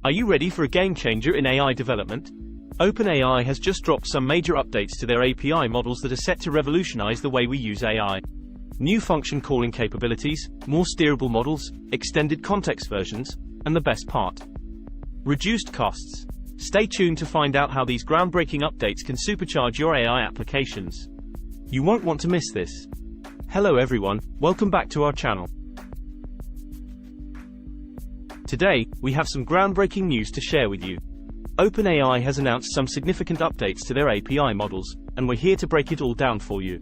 Are you ready for a game changer in AI development? OpenAI has just dropped some major updates to their API models that are set to revolutionize the way we use AI. New function calling capabilities, more steerable models, extended context versions, and the best part, reduced costs. Stay tuned to find out how these groundbreaking updates can supercharge your AI applications. You won't want to miss this. Hello everyone, welcome back to our channel. Today, we have some groundbreaking news to share with you. OpenAI has announced some significant updates to their API models, and we're here to break it all down for you.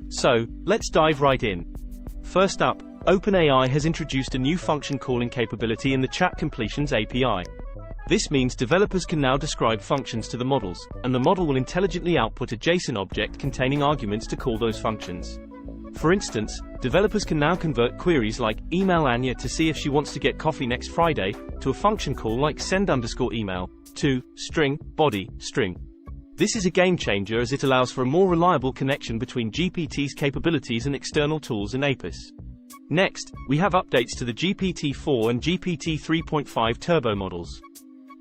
So, let's dive right in. First up, OpenAI has introduced a new function calling capability in the Chat Completions API. This means developers can now describe functions to the models, and the model will intelligently output a JSON object containing arguments to call those functions. For instance, developers can now convert queries like email Anya to see if she wants to get coffee next Friday to a function call like send_email to string body string. This is a game changer as it allows for a more reliable connection between GPT's capabilities and external tools and APIs. Next, we have updates to the GPT-4 and GPT 3.5 Turbo models.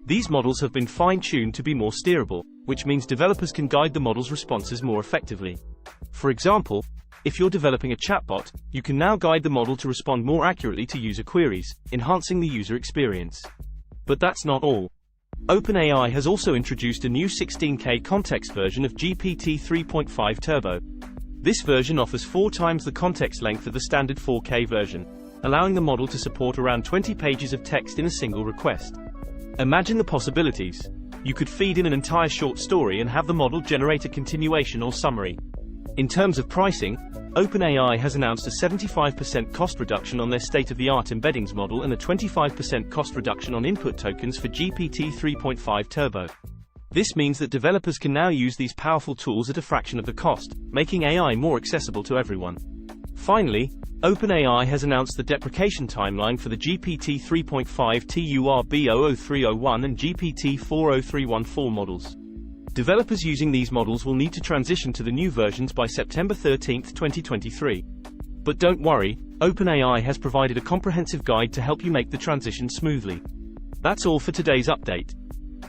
These models have been fine-tuned to be more steerable, which means developers can guide the model's responses more effectively. For example, if you're developing a chatbot, you can now guide the model to respond more accurately to user queries, enhancing the user experience. But that's not all. OpenAI has also introduced a new 16K context version of GPT 3.5 Turbo. This version offers 4 times the context length of the standard 4K version, allowing the model to support around 20 pages of text in a single request. Imagine the possibilities. You could feed in an entire short story and have the model generate a continuation or summary. In terms of pricing, OpenAI has announced a 75% cost reduction on their state-of-the-art embeddings model and a 25% cost reduction on input tokens for GPT 3.5 Turbo. This means that developers can now use these powerful tools at a fraction of the cost, making AI more accessible to everyone. Finally, OpenAI has announced the deprecation timeline for the GPT 3.5 TURB00301 and GPT 40314 models. Developers using these models will need to transition to the new versions by September 13, 2023. But don't worry, OpenAI has provided a comprehensive guide to help you make the transition smoothly. That's all for today's update.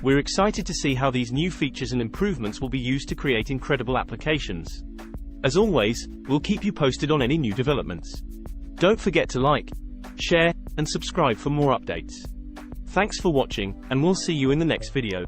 We're excited to see how these new features and improvements will be used to create incredible applications. As always, we'll keep you posted on any new developments. Don't forget to like, share, and subscribe for more updates. Thanks for watching, and we'll see you in the next video.